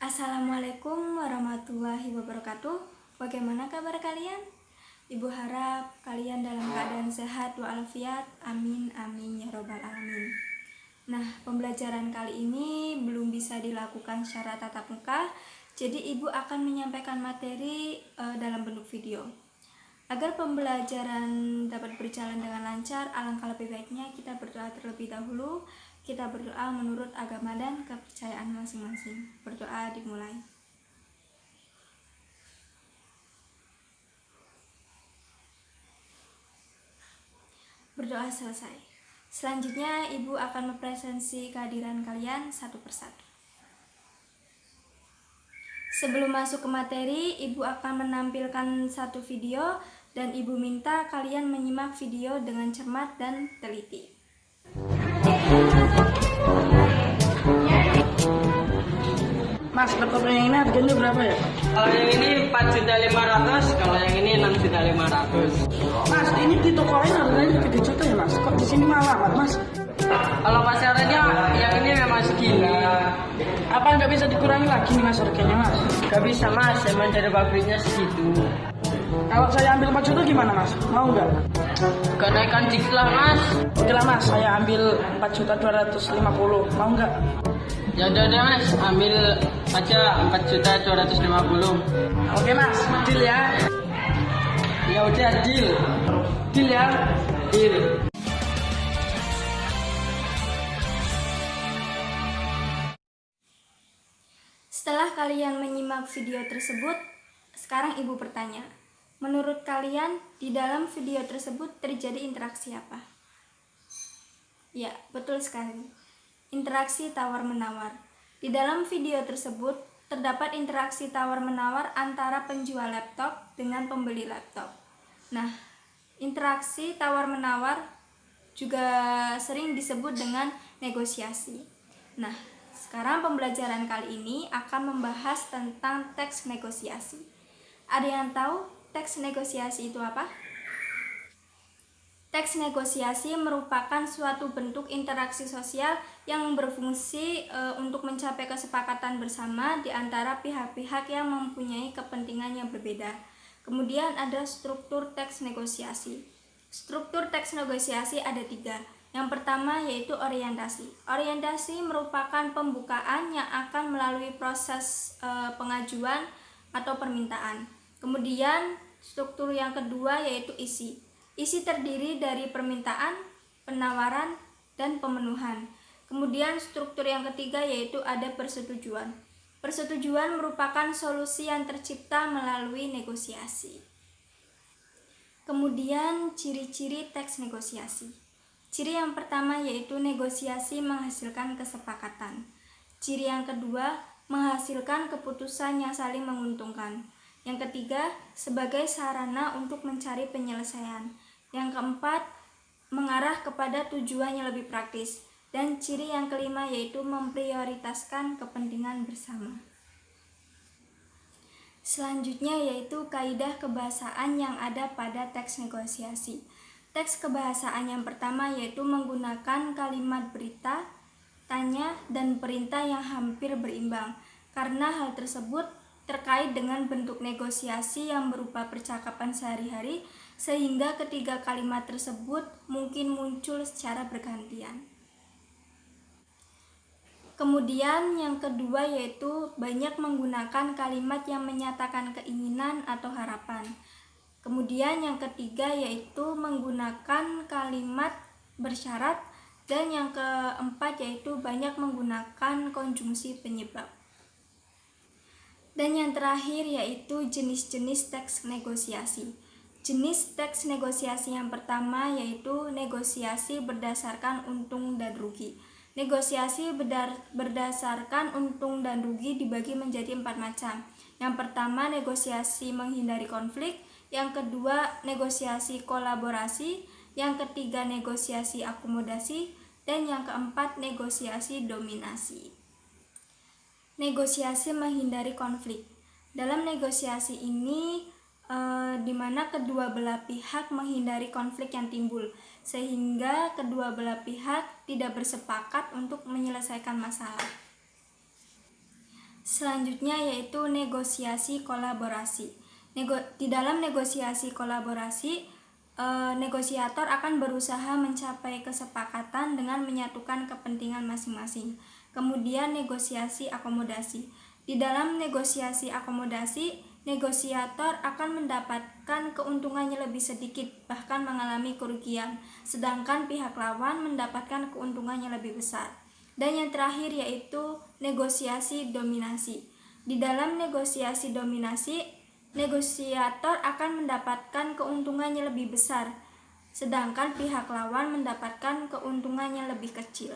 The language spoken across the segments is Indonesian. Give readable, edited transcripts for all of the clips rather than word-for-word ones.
Assalamualaikum warahmatullahi wabarakatuh. Bagaimana kabar kalian? Ibu harap kalian dalam keadaan sehat walafiat. Amin amin ya robbal alamin. Nah, pembelajaran kali ini belum bisa dilakukan secara tatap muka, jadi ibu akan menyampaikan materi dalam bentuk video. Agar pembelajaran dapat berjalan dengan lancar, alangkah lebih baiknya kita berdoa terlebih dahulu. Kita berdoa menurut agama dan kepercayaan masing-masing. Berdoa dimulai. Berdoa selesai. Selanjutnya ibu akan mempresentasi kehadiran kalian satu persatu. Sebelum masuk ke materi, ibu akan menampilkan satu video dan ibu minta kalian menyimak video dengan cermat dan teliti. Mas, laptop yang ini harganya berapa ya? Kalau yang ini 4.500.000, kalau yang ini 6.500.000. Mas, ini di toko lain harganya 3 juta ya mas? Kok di sini malah amat mas? Kalau pasarannya yang ini memang segini. Apa nggak bisa dikurangi lagi nih mas harganya mas? Gak bisa mas, emang dari pabriknya segitu. Kalau saya ambil 4 juta gimana mas? Mau nggak? Gak naikkan dikit lah mas. Oke lah mas, saya ambil 4.250.000. Mau nggak? Ya udah deh mas, ambil aja 4.250.000. Oke mas, deal ya. Ya udah deal. Deal ya. Deal. Setelah kalian menyimak video tersebut, sekarang ibu bertanya, menurut kalian di dalam video tersebut terjadi interaksi apa? Ya, betul sekali. Interaksi tawar-menawar. Di dalam video tersebut terdapat interaksi tawar-menawar antara penjual laptop dengan pembeli laptop. Nah, interaksi tawar-menawar juga sering disebut dengan negosiasi. Nah, sekarang pembelajaran kali ini akan membahas tentang teks negosiasi. Ada yang tahu teks negosiasi itu apa? Teks negosiasi merupakan suatu bentuk interaksi sosial yang berfungsi untuk mencapai kesepakatan bersama di antara pihak-pihak yang mempunyai kepentingan yang berbeda. Kemudian ada struktur teks negosiasi. Struktur teks negosiasi ada 3. Yang pertama yaitu orientasi. Orientasi merupakan pembukaan yang akan melalui proses pengajuan atau permintaan. Kemudian struktur yang kedua yaitu isi. Isi terdiri dari permintaan, penawaran, dan pemenuhan. Kemudian struktur yang ketiga yaitu ada persetujuan. Persetujuan merupakan solusi yang tercipta melalui negosiasi. Kemudian ciri-ciri teks negosiasi. Ciri yang pertama yaitu negosiasi menghasilkan kesepakatan. Ciri yang kedua menghasilkan keputusan yang saling menguntungkan. Yang ketiga sebagai sarana untuk mencari penyelesaian. Yang keempat mengarah kepada tujuan yang lebih praktis. Dan ciri yang kelima yaitu memprioritaskan kepentingan bersama. Selanjutnya yaitu kaidah kebahasaan yang ada pada teks negosiasi. Teks kebahasaan yang pertama yaitu menggunakan kalimat berita, tanya, dan perintah yang hampir berimbang. Karena hal tersebut terkait dengan bentuk negosiasi yang berupa percakapan sehari-hari, sehingga ketiga kalimat tersebut mungkin muncul secara bergantian. Kemudian yang kedua yaitu banyak menggunakan kalimat yang menyatakan keinginan atau harapan. Kemudian yang ketiga yaitu menggunakan kalimat bersyarat. Dan yang keempat yaitu banyak menggunakan konjungsi penyebab. Dan yang terakhir yaitu jenis-jenis teks negosiasi. Jenis teks negosiasi yang pertama yaitu negosiasi berdasarkan untung dan rugi. Negosiasi berdasarkan untung dan rugi dibagi menjadi 4 macam. Yang pertama negosiasi menghindari konflik, yang kedua negosiasi kolaborasi, yang ketiga negosiasi akomodasi, dan yang keempat negosiasi dominasi. Negosiasi menghindari konflik. Dalam negosiasi ini di mana kedua belah pihak menghindari konflik yang timbul, sehingga kedua belah pihak tidak bersepakat untuk menyelesaikan masalah. Selanjutnya yaitu negosiasi kolaborasi. Di dalam negosiasi kolaborasi, negosiator akan berusaha mencapai kesepakatan dengan menyatukan kepentingan masing-masing. Kemudian negosiasi akomodasi. Di dalam negosiasi akomodasi, negosiator akan mendapatkan keuntungannya lebih sedikit, bahkan mengalami kerugian, sedangkan pihak lawan mendapatkan keuntungannya lebih besar. Dan yang terakhir yaitu negosiasi dominasi. Di dalam negosiasi dominasi, negosiator akan mendapatkan keuntungannya lebih besar, sedangkan pihak lawan mendapatkan keuntungannya lebih kecil.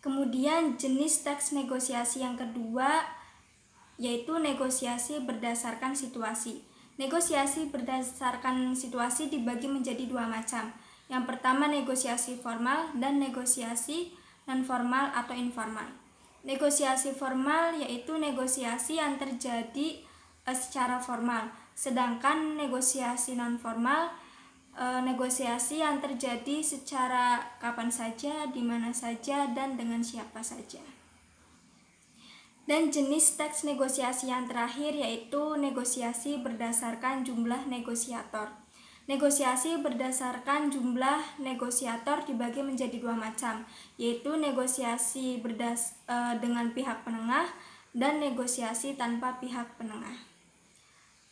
Kemudian jenis teks negosiasi yang kedua yaitu negosiasi berdasarkan situasi. Negosiasi berdasarkan situasi dibagi menjadi dua macam. Yang pertama negosiasi formal dan negosiasi non-formal atau informal. Negosiasi formal yaitu negosiasi yang terjadi secara formal, sedangkan negosiasi non-formal negosiasi yang terjadi secara kapan saja, di mana saja, dan dengan siapa saja. Dan jenis teks negosiasi yang terakhir yaitu negosiasi berdasarkan jumlah negosiator. Negosiasi berdasarkan jumlah negosiator dibagi menjadi dua macam, yaitu negosiasi dengan pihak penengah dan negosiasi tanpa pihak penengah.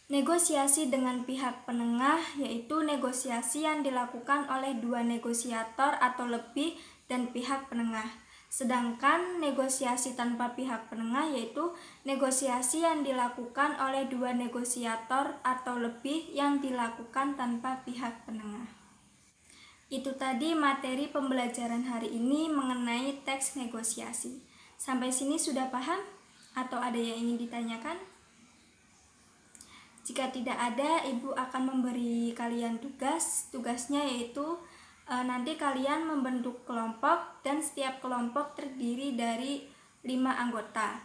Negosiasi dengan pihak penengah yaitu negosiasi yang dilakukan oleh dua negosiator atau lebih dan pihak penengah. Sedangkan negosiasi tanpa pihak penengah yaitu negosiasi yang dilakukan oleh dua negosiator atau lebih yang dilakukan tanpa pihak penengah. Itu tadi materi pembelajaran hari ini mengenai teks negosiasi. Sampai sini sudah paham? Atau ada yang ingin ditanyakan? Jika tidak ada, Ibu akan memberi kalian tugas. Tugasnya yaitu nanti kalian membentuk kelompok dan setiap kelompok terdiri dari 5 anggota.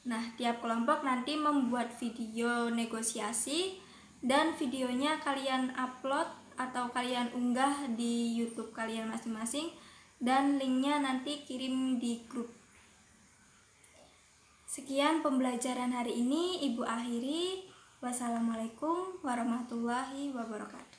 Nah, tiap kelompok nanti membuat video negosiasi dan videonya kalian upload atau kalian unggah di YouTube kalian masing-masing dan linknya nanti kirim di grup. Sekian pembelajaran hari ini Ibu akhiri. Wassalamualaikum warahmatullahi wabarakatuh.